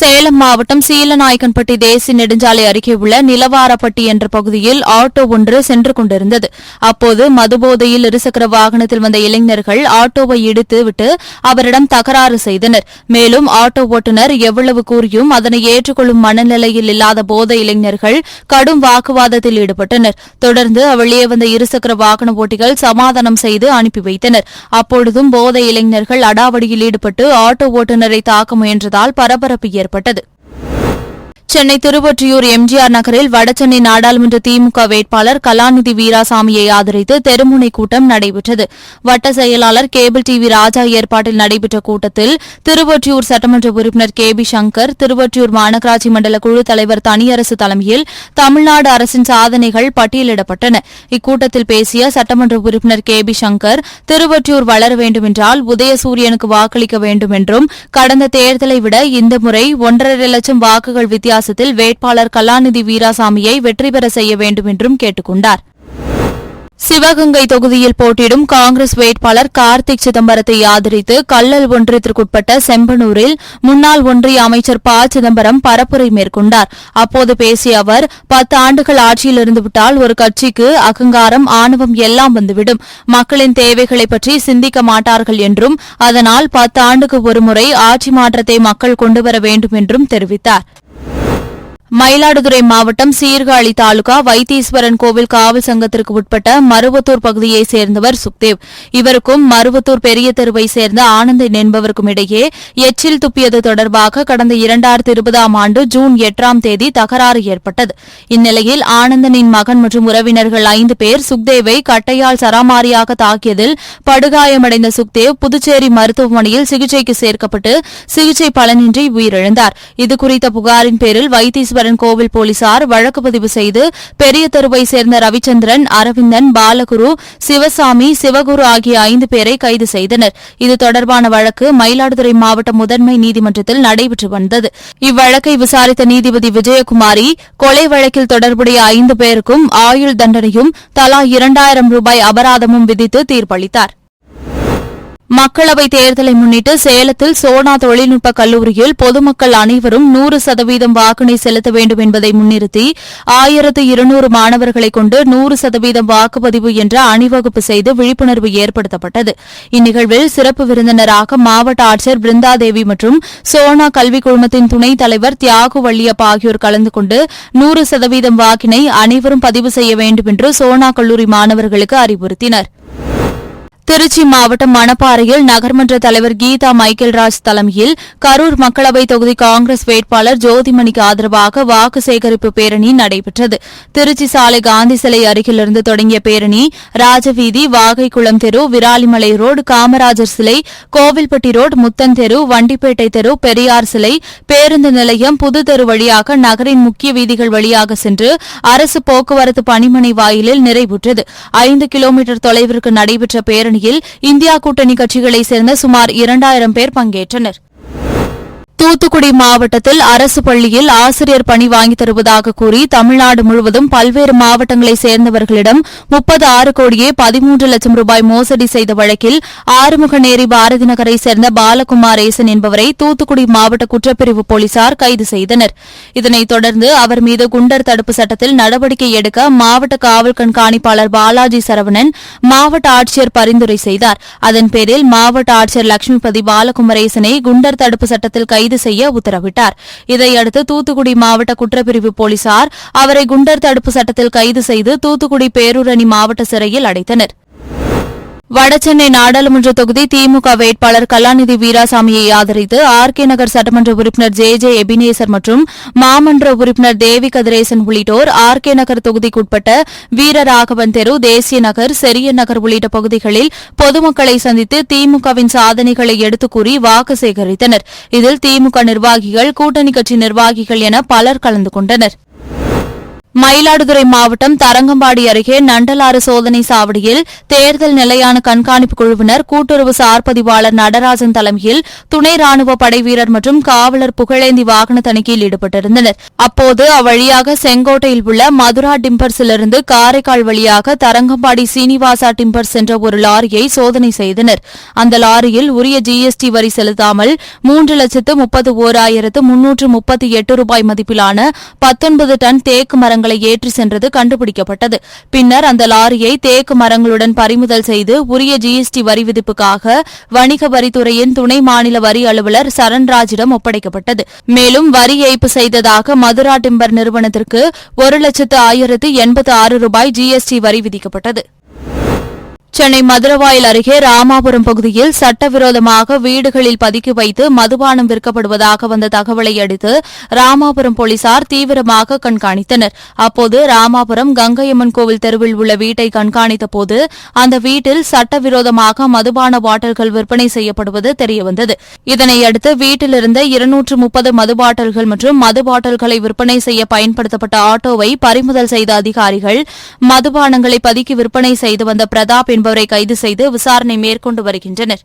சேலம் மாவட்டம் சீலநாயக்கன்பட்டி தேசிய நெடுஞ்சாலை அருகே உள்ள நிலவாரப்பட்டி என்ற பகுதியில் ஆட்டோ ஒன்று சென்று கொண்டிருந்தது. அப்போது மதுபோதையில் இருசக்கர வாகனத்தில் வந்த இளைஞர்கள் ஆட்டோவை இடித்துவிட்டு அவரிடம் தகராறு செய்தனர். மேலும் ஆட்டோ ஓட்டுநர் எவ்வளவு கூறியும் அதனை ஏற்றுக்கொள்ளும் மனநிலையில் இல்லாத போதை இளைஞர்கள் கடும் வாக்குவாதத்தில் ஈடுபட்டனர். தொடர்ந்து வெளியே வந்த இருசக்கர வாகன ஓட்டிகள் சமாதானம் செய்து அனுப்பி வைத்தனர். அப்பொழுதும் போதை இளைஞர்கள் அடாவடியில் ஈடுபட்டு ஆட்டோ ஓட்டுநரை தாக்க முயன்றதால் பரபரப்பு ஏற்பட்டது. சென்னை திருவொற்றியூர் எம்ஜிஆர் நகரில் வடசென்னை நாடாளுமன்ற திமுக வேட்பாளர் கலாநிதி வீராசாமியை ஆதரித்து தெருமுனை கூட்டம் நடைபெற்றது. வட்ட செயலாளர் கேபிள் டிவி ராஜா ஏற்பாட்டில் நடைபெற்ற கூட்டத்தில் திருவொற்றியூர் சட்டமன்ற உறுப்பினர் கே பி சங்கர், திருவொற்றியூர் மாநகராட்சி மண்டல குழு தலைவர் தனியரசு தலைமையில் தமிழ்நாடு அரசின் சாதனைகள் பட்டியலிடப்பட்டன. இக்கூட்டத்தில் பேசிய சட்டமன்ற உறுப்பினர் கே பி சங்கர், திருவொற்றியூர் வளர வேண்டுமென்றால் உதயசூரியனுக்கு வாக்களிக்க வேண்டும் என்றும், கடந்த தேர்தலை விட இந்த முறை 1.5 லட்சம் வாக்குகள் வித்தியாசத்தில் வேட்பாளர் கலாநிதி வீராசாமியை வெற்றி பெற செய்ய வேண்டும் என்றும் கேட்டுக் கொண்டார். சிவகங்கை தொகுதியில் போட்டியிடும் காங்கிரஸ் வேட்பாளர் கார்த்திக் சிதம்பரத்தை ஆதரித்து கல்லல் ஒன்றியத்திற்குட்பட்ட செம்பனூரில் முன்னாள் ஒன்றிய அமைச்சர் ப. சிதம்பரம் பரப்புரை மேற்கொண்டார். அப்போது பேசிய அவர், 10 ஆண்டுகள் ஆட்சியில் இருந்துவிட்டால் ஒரு கட்சிக்கு அகங்காரம், ஆணவம் எல்லாம் வந்துவிடும். மக்களின் தேவைகளை பற்றி சிந்திக்க மாட்டார்கள் என்றும், அதனால் 10 ஆண்டுக்கு ஒருமுறை ஆட்சி மாற்றத்தை மக்கள் கொண்டுவர வேண்டும் என்றும் தெரிவித்தார். மயிலாடுதுறை மாவட்டம் சீர்காழி தாலுகா வைத்தீஸ்வரன் கோவில் காவல் சங்கத்திற்கு உட்பட்ட மருவத்தூர் பகுதியைச் சேர்ந்தவர் சுக்தேவ். இவருக்கும் மருவத்தூர் பெரிய தெருவை சேர்ந்த ஆனந்தன் என்பவருக்கும் இடையே எச்சில் துப்பியது தொடர்பாக கடந்த 2020ஆம் ஆண்டு ஜூன் 8ஆம் தேதி தகராறு ஏற்பட்டது. இந்நிலையில் ஆனந்தனின் மகன் மற்றும் உறவினர்கள் 5 பேர் சுக்தேவை கட்டையால் சராமாரியாக தாக்கியதில் படுகாயமடைந்த சுக்தேவ் புதுச்சேரி மருத்துவமனையில் சிகிச்சைக்கு சேர்க்கப்பட்டு சிகிச்சை பலனின்றி உயிரிழந்தார். இதுகுறித்த புகாரின் பேரில் வைத்தீஸ்வரன் கோவில் போலீசார் வழக்கு பதிவு செய்து பெரிய தெருவை சேர்ந்த ரவிச்சந்திரன், அரவிந்தன், பாலகுரு, சிவசாமி, சிவகுரு ஆகிய 5 பேரை கைது செய்தனர். இது தொடர்பான வழக்கு மயிலாடுதுறை மாவட்ட முதன்மை நீதிமன்றத்தில் நடைபெற்று வந்தது. இவ்வழக்கை விசாரித்த நீதிபதி விஜயகுமாரி கொலை வழக்கில் தொடர்புடைய 5 பேருக்கும் ஆயுள் தண்டனையும் தலா 2000 ரூபாய் அபராதமும் விதித்து தீர்ப்பளித்தார். மக்களவைத் தேர்தலை முன்னிட்டு சேலத்தில் சோனா தொழில்நுட்ப கல்லூரியில் பொதுமக்கள் அனைவரும் 100% வாக்கினை செலுத்த வேண்டும் என்பதை முன்னிறுத்தி 1200 மாணவர்களைக் கொண்டு 100% வாக்குப்பதிவு என்ற அணிவகுப்பு செய்து விழிப்புணர்வு ஏற்படுத்தப்பட்டது. இந்நிகழ்வில் சிறப்பு விருந்தினராக மாவட்ட ஆட்சியர் பிருந்தாதேவி மற்றும் சோனா கல்விக் குழுமத்தின் துணைத் தலைவர் தியாகு வள்ளியப்ப ஆகியோர் கலந்து கொண்டு 100% வாக்கினை அனைவரும் பதிவு செய்ய வேண்டும் என்று சோனா கல்லூரி மாணவர்களுக்கு அறிவுறுத்தினர். திருச்சி மாவட்டம் மணப்பாறையில் நகர்மன்ற தலைவர் கீதா மைக்கேல்ராஜ் தலைமையில் கரூர் மக்களவைத் தொகுதி காங்கிரஸ் வேட்பாளர் ஜோதிமணிக்கு ஆதரவாக வாக்கு சேகரிப்பு பேரணி நடைபெற்றது. திருச்சி சாலை காந்தி சிலை அருகிலிருந்து தொடங்கிய பேரணி ராஜவீதி, வாகைக்குளம் தெரு, விராலிமலை ரோடு, காமராஜர் சிலை, கோவில்பட்டி ரோடு, முத்தன் தெரு, வண்டிப்பேட்டை தெரு, பெரியார் சிலை, பேருந்து நிலையம், புது தெரு வழியாக நகரின் முக்கிய வீதிகள் வழியாக சென்று அரசு போக்குவரத்து பணிமனை வாயிலில் நிறைவுற்றது. 5 கிலோமீட்டர் தொலைவிற்கு நடைபெற்ற பேரணி இந்தியா கூட்டணி கட்சிகளைச் சேர்ந்த சுமார் 2000 பேர் பங்கேற்றனர். தூத்துக்குடி மாவட்டத்தில் அரசு பள்ளியில் ஆசிரியர் பணி வாங்கித் தருவதாக கூறி தமிழ்நாடு முழுவதும் பல்வேறு மாவட்டங்களைச் சேர்ந்தவர்களிடம் 36 கோடியே 13 லட்சம் ரூபாய் மோசடி செய்த வழக்கில் ஆறுமுகநேரி பாரதி நகரைச் சேர்ந்த பாலகுமாரேசன் என்பவரை தூத்துக்குடி மாவட்ட குற்றப்பிரிவு போலீசார் கைது செய்தனர். இதனைத் தொடர்ந்து அவர் மீது குண்டர் தடுப்பு சட்டத்தில் நடவடிக்கை எடுக்க மாவட்ட காவல் கண்காணிப்பாளர் பாலாஜி சரவணன் மாவட்ட ஆட்சியர் பரிந்துரை செய்தார். அதன் பேரில் மாவட்ட ஆட்சியர் லட்சுமிபதி பாலகுமாரேசனை குண்டர் தடுப்பு சட்டத்தில் கைது செய்ய உத்தரவிட்டார். இதையடுத்து தூத்துக்குடி மாவட்ட குற்றப்பிரிவு போலீசார் அவரை குண்டர் தடுப்பு சட்டத்தில் கைது செய்து தூத்துக்குடி பேரூரணி மாவட்ட சிறையில் அடைத்தனர். வடசென்னை நாடாளுமன்ற தொகுதி திமுக வேட்பாளர் கலாநிதி வீராசாமியை ஆதரித்து ஆர்கே நகர் சட்டமன்ற உறுப்பினர் ஜே எபினேசர் மற்றும் மாமன்ற உறுப்பினர் தேவி கதிரேசன் உள்ளிட்டோர் ஆர்கே நகர் தொகுதிக்குட்பட்ட வீரராகவன் தெரு, தேசிய நகர், செரியன் நகர் உள்ளிட்ட பகுதிகளில் பொதுமக்களை சந்தித்து திமுகவின் சாதனைகளை எடுத்துக் கூறி வாக்கு சேகரித்தனர். இதில் திமுக நிர்வாகிகள், கூட்டணி கட்சி நிர்வாகிகள் என பலர் கலந்து கொண்டனர். மயிலாடுதுறை மாவட்டம் தரங்கம்பாடி அருகே நண்டலாறு சோதனை சாவடியில் தேர்தல் நிலையான கண்காணிப்பு குழுவினர் கூட்டுறவு சார் பதிவாளர் நடராஜன் தலைமையில் துணை ராணுவ படை வீரர் மற்றும் காவலர் புகழேந்தி வாகன தணிக்கையில் ஈடுபட்டிருந்தனர். அப்போது அவ்வழியாக செங்கோட்டையில் உள்ள மதுரா டிம்பர்ஸிலிருந்து காரைக்கால் வழியாக தரங்கம்பாடி சீனிவாசா டிம்பர்ஸ் என்ற ஒரு லாரியை சோதனை செய்தனர். அந்த லாரியில் உரிய ஜிஎஸ்டி வரி செலுத்தாமல் 3,31,338 ரூபாய் மதிப்பிலான 19 டன் தேக்கு மரங்கள் ஏற்றி சென்றது கண்டுபிடிக்கப்பட்டது. பின்னர் அந்த லாரியை தேக்கு மரங்களுடன் பறிமுதல் செய்து உரிய ஜிஎஸ்டி வரி விதிப்புக்காக வணிக வரித்துறையின் துணை மாநில வரி அலுவலர் சரண்ராஜிடம் ஒப்படைக்கப்பட்டது. மேலும் வரி ஏய்ப்பு செய்ததாக மதுரா டிம்பர் நிறுவனத்திற்கு 1,1086 ரூபாய் ஜிஎஸ்டி வரி விதிக்கப்பட்டது. சென்னை மதுரவாயல் அருகே ராமாபுரம் பகுதியில் சட்டவிரோதமாக வீடுகளில் பதுக்கி வைத்து மதுபானம் விற்கப்படுவதாக வந்த தகவலை அடுத்து ராமாபுரம் போலீசார் தீவிரமாக கண்காணித்தனர். அப்போது ராமாபுரம் கங்கையம்மன் கோவில் தெருவில் உள்ள வீட்டை கண்காணித்தபோது அந்த வீட்டில் சட்டவிரோதமாக மதுபான பாட்டில்கள் விற்பனை செய்யப்படுவது தெரியவந்தது. இதனையடுத்து வீட்டிலிருந்த 230 மது பாட்டில்கள் மற்றும் மது பாட்டில்களை விற்பனை செய்ய பயன்படுத்தப்பட்ட ஆட்டோவை பறிமுதல் செய்த அதிகாரிகள் மதுபானங்களை பதுக்கி விற்பனை செய்து வந்த பிரதாப் என்பவரை கைது செய்து விசாரணை மேற்கொண்டு வருகின்றனர்.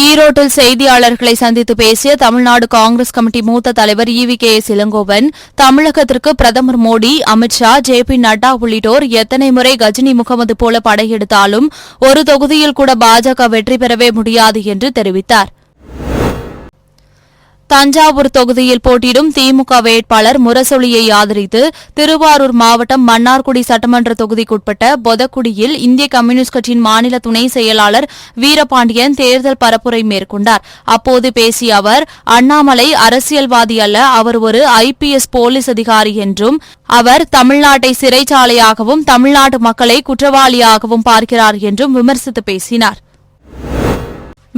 ஈரோட்டில் செய்தியாளர்களை சந்தித்து பேசிய தமிழ்நாடு காங்கிரஸ் கமிட்டி மூத்த தலைவர் EVKS இளங்கோவன், தமிழகத்திற்கு பிரதமர் மோடி, அமித்ஷா, JP நட்டா உள்ளிட்டோர் எத்தனை முறை கஜினி முகமது போல படையெடுத்தாலும் ஒரு தொகுதியில் கூட பாஜக வெற்றி பெறவே முடியாது என்று தெரிவித்தார். தஞ்சாவூர் தொகுதியில் போட்டியிடும் திமுக வேட்பாளர் முரசொலியை ஆதரித்து திருவாரூர் மாவட்டம் மன்னார்குடி சட்டமன்ற தொகுதிக்குட்பட்ட பொதக்குடியில் இந்திய கம்யூனிஸ்ட் கட்சியின் மாநில துணை செயலாளர் வீரபாண்டியன் தேர்தல் பரப்புரை மேற்கொண்டார். அப்போது பேசிய அவர், அண்ணாமலை அரசியல்வாதி அல்ல, அவர் ஒரு IPS போலீஸ் அதிகாரி என்றும் அவர் தமிழ்நாட்டை சிறைச்சாலையாகவும் தமிழ்நாட்டு மக்களை குற்றவாளியாகவும் பார்க்கிறார் என்றும் விமர்சித்து பேசினார்.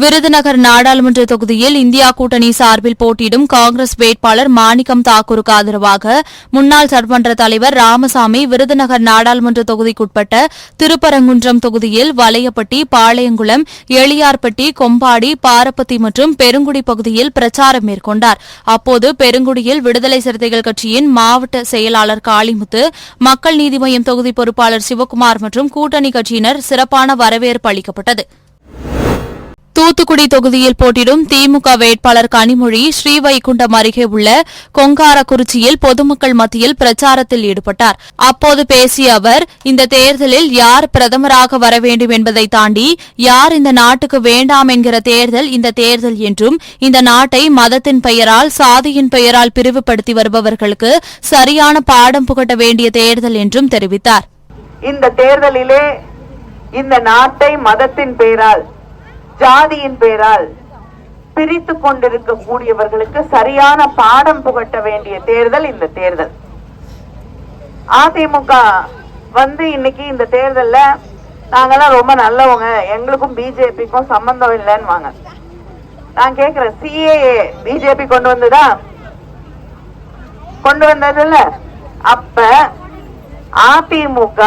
விருதுநகர் நாடாளுமன்ற தொகுதியில் இந்தியா கூட்டணி சார்பில் போட்டியிடும் காங்கிரஸ் வேட்பாளர் மாணிக்கம் தாக்கூருக்கு ஆதரவாக முன்னாள் சட்டமன்ற தலைவர் ராமசாமி விருதுநகர் நாடாளுமன்ற தொகுதிக்குட்பட்ட திருப்பரங்குன்றம் தொகுதியில் வலையப்பட்டி, பாளையங்குளம், எளியார்பட்டி, கொம்பாடி, பாரப்பத்தி மற்றும் பெருங்குடி பகுதியில் பிரச்சாரம் மேற்கொண்டார். அப்போது பெருங்குடியில் விடுதலை சிறுத்தைகள் கட்சியின் மாவட்ட செயலாளர் காளிமுத்து, மக்கள் நீதி மய்யம் தொகுதி பொறுப்பாளர் சிவக்குமார் மற்றும் கூட்டணி கட்சியினர் சிறப்பான வரவேற்பு அளிக்கப்பட்டது. தூத்துக்குடி தொகுதியில் போட்டியிடும் திமுக வேட்பாளர் கனிமொழி ஸ்ரீவைகுண்டம் அருகே உள்ள கொங்காரக்குறிச்சியில் பொதுமக்கள் மத்தியில் பிரச்சாரத்தில் ஈடுபட்டார். அப்போது பேசிய அவர், இந்த தேர்தலில் யார் பிரதமராக வர வேண்டும் என்பதை தாண்டி யார் இந்த நாட்டுக்கு வேண்டாம் என்கிற தேர்தல் இந்த தேர்தல் என்றும் இந்த நாட்டை மதத்தின் பெயரால், சாதியின் பெயரால் பிரிவுபடுத்தி வருபவர்களுக்கு சரியான பாடம் புகட்ட வேண்டிய தேர்தல் என்றும் தெரிவித்தார். இந்த தேர்தலிலே இந்த நாட்டை மதத்தின் பெயரால், ஜாதியின் பெயரால் பிரித்து கொண்டிருக்கக்கூடியவர்களுக்கு சரியான பாடம் புகட்ட வேண்டிய தேர்தல் இந்த தேர்தல். அதிமுக இன்னைக்கு இந்த தேர்தல்ல நாங்கெல்லாம் ரொம்ப நல்லவங்க, எங்களுக்கும் பிஜேபிக்கும் சம்பந்தம் இல்லைன்னு வாங்க. நான் கேக்குறேன், CAA பிஜேபி கொண்டு வந்ததா? கொண்டு வந்ததில்ல. அப்ப அதிமுக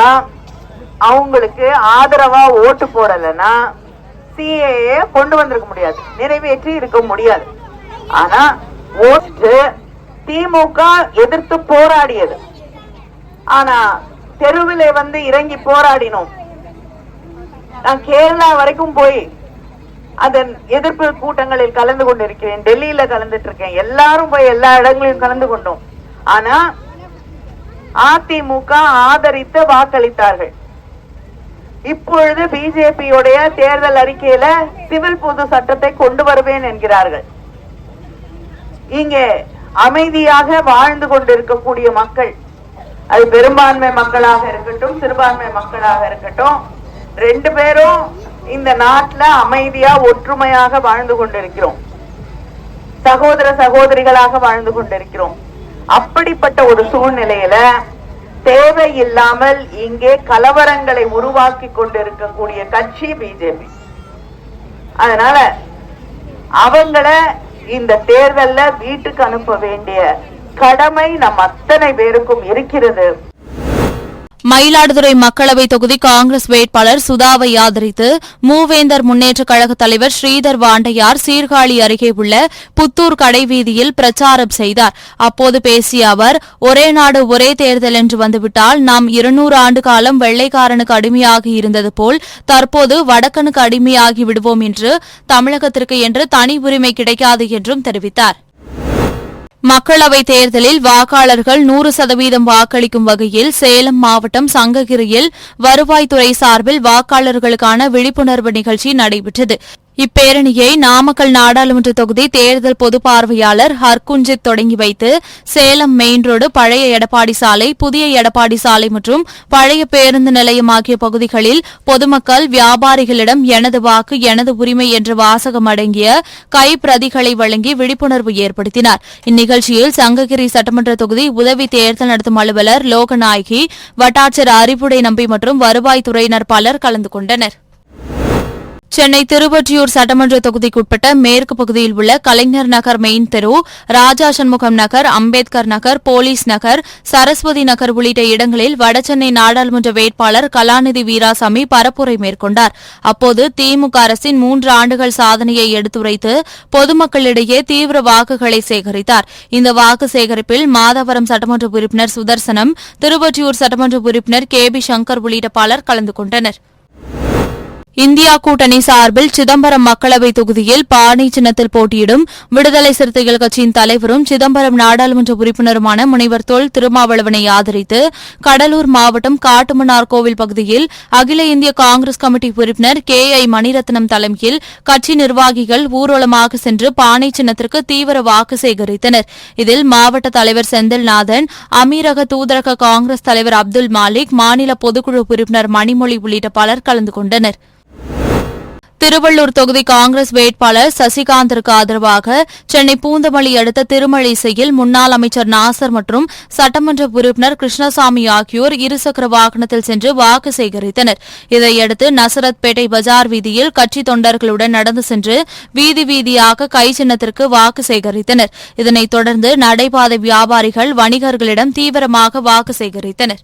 அவங்களுக்கு ஆதரவா ஓட்டு போடலன்னா CAA கொண்டு வந்திருக்க முடியாது, நிறைவேற்றி இருக்க முடியாது. ஆனா ஓட்டு திமுக எதிர்த்து போராடியது. ஆனா தெருவில் இறங்கி போராடினோம். நான் கேரளா வரைக்கும் போய் அதன் எதிர்ப்பு கூட்டங்களில் கலந்து கொண்டிருக்கிறேன், டெல்லியில கலந்துட்டு இருக்கேன், எல்லாரும் போய் எல்லா இடங்களிலும் கலந்து கொண்டோம். ஆனா அதிமுக ஆதரித்து வாக்களித்தார்கள். இப்பொழுது பிஜேபியுடைய தேர்தல் அறிக்கையில சிவில் பொது சட்டத்தை கொண்டு வருவேன் என்கிறார்கள். இங்கே அமைதியாக வாழ்ந்து கொண்டிருக்கக்கூடிய மக்கள், அது பெரும்பான்மை மக்களாக இருக்கட்டும் சிறுபான்மை மக்களாக இருக்கட்டும், ரெண்டு பேரும் இந்த நாட்டுல அமைதியா ஒற்றுமையாக வாழ்ந்து கொண்டிருக்கிறோம், சகோதர சகோதரிகளாக வாழ்ந்து கொண்டிருக்கிறோம். அப்படிப்பட்ட ஒரு சூழ்நிலையில தேவையில்லாமல் இங்கே கலவரங்களை உருவாக்கி கொண்டிருக்கக்கூடிய கட்சி பிஜேபி. அதனால அவங்கள இந்த தேர்தல்ல வீட்டுக்கு அனுப்ப வேண்டிய கடமை நம் அத்தனை பேருக்கும் இருக்கிறது. மயிலாடுதுறை மக்களவைத் தொகுதி காங்கிரஸ் வேட்பாளர் சுதாவை ஆதரித்து மூவேந்தர் முன்னேற்றக் கழக தலைவர் ஸ்ரீதர் வாண்டையார் சீர்காழி அருகே உள்ள புத்தூர் கடைவீதியில் பிரச்சாரம் செய்தார். அப்போது பேசிய அவர், ஒரே நாடு ஒரே தேர்தல் என்று வந்துவிட்டால் நாம் 200 ஆண்டு காலம் வெள்ளைக்காரனுக்கு அடிமையாகி இருந்தது போல் தற்போது வடக்கனுக்கு அடிமையாகி விடுவோம் என்று தமிழகத்திற்கு என்று தனி உரிமை கிடைக்காது என்றும் தெரிவித்தார். மக்களவைத் தேர்தலில் வாக்காளர்கள் 100% வாக்களிக்கும் வகையில் சேலம் மாவட்டம் சங்ககிரியில் வருவாய்த்துறை சார்பில் வாக்காளர்களுக்கான விழிப்புணர்வு நிகழ்ச்சி நடைபெற்றது. இப்பேரணியை நாமக்கல் நாடாளுமன்ற தொகுதி தேர்தல் பொது பார்வையாளர் ஹர்குஞ்சித் தொடங்கி வைத்து சேலம் மெயின் ரோடு, பழைய எடப்பாடி சாலை, புதிய எடப்பாடி சாலை மற்றும் பழைய பேருந்து நிலையம் ஆகிய பகுதிகளில் பொதுமக்கள், வியாபாரிகளிடம் எனது வாக்கு எனது உரிமை என்ற வாசகம் அடங்கிய கைப்பிரதிகளை வழங்கி விழிப்புணர்வு ஏற்படுத்தினார். இந்நிகழ்ச்சியில் சங்ககிரி சட்டமன்ற தொகுதி உதவி தேர்தல் நடத்தும் அலுவலர் லோகநாயகி, வட்டாட்சியர் அறிவுடை நம்பி மற்றும் வருவாய்த்துறையினர் பலர் கலந்து கொண்டனர். சென்னை திருவொற்றியூர் சட்டமன்ற தொகுதிக்குட்பட்ட மேற்கு பகுதியில் உள்ள கலைஞர் நகர் மெயின் தெரு, ராஜா சண்முகம் நகர், அம்பேத்கர் நகர், போலீஸ் நகர், சரஸ்வதி நகர் உள்ளிட்ட இடங்களில் வடசென்னை நாடாளுமன்ற வேட்பாளர் கலாநிதி வீராசாமி பரப்புரை மேற்கொண்டார். அப்போது திமுக அரசின் 3 ஆண்டுகள் சாதனையை எடுத்துரைத்து பொதுமக்களிடையே தீவிர வாக்குகளை சேகரித்தார். இந்த வாக்கு சேகரிப்பில் மாதவரம் சட்டமன்ற உறுப்பினர் சுதர்சனம், திருவொற்றியூர் சட்டமன்ற உறுப்பினர் KB சங்கர் உள்ளிட்ட பலர் கலந்து கொண்டனர். இந்தியா கூட்டணி சார்பில் சிதம்பரம் மக்களவைத் தொகுதியில் பானை சின்னத்தில் போட்டியிடும் விடுதலை சிறுத்தைகள் கட்சியின் தலைவரும் சிதம்பரம் நாடாளுமன்ற உறுப்பினருமான முனைவர் தொல் திருமாவளவனை ஆதரித்து கடலூர் மாவட்டம் காட்டுமன்னார் கோவில் பகுதியில் அகில இந்திய காங்கிரஸ் கமிட்டி உறுப்பினர் KI மணிரத்னம் தலைமையில் கட்சி நிர்வாகிகள் ஊர்வலமாக சென்று பானை சின்னத்திற்கு தீவிர வாக்கு சேகரித்தனர். இதில் மாவட்ட தலைவர் செந்தில்நாதன், அமீரக தூதரக காங்கிரஸ் தலைவர் அப்துல் மாலிக், மாநில பொதுக்குழு உறுப்பினர் மணிமொழி உள்ளிட்ட பலர் கலந்து கொண்டனர். திருவள்ளூர் தொகுதி காங்கிரஸ் வேட்பாளர் சசிகாந்திற்கு ஆதரவாக சென்னை பூந்தமல்லி அடுத்த திருமழிசையில் முன்னாள் அமைச்சர் நாசர் மற்றும் சட்டமன்ற உறுப்பினர் கிருஷ்ணசாமி ஆகியோர் இருசக்கர வாகனத்தில் சென்று வாக்கு சேகரித்தனர். இதையடுத்து நசரத்பேட்டை பஜார் வீதியில் கட்சி தொண்டர்களுடன் நடந்து சென்று வீதி வீதியாக கை சின்னத்திற்கு வாக்கு சேகரித்தனர். இதனைத் தொடர்ந்து நடைபாதை வியாபாரிகள், வணிகர்களிடம் தீவிரமாக வாக்கு சேகரித்தனர்.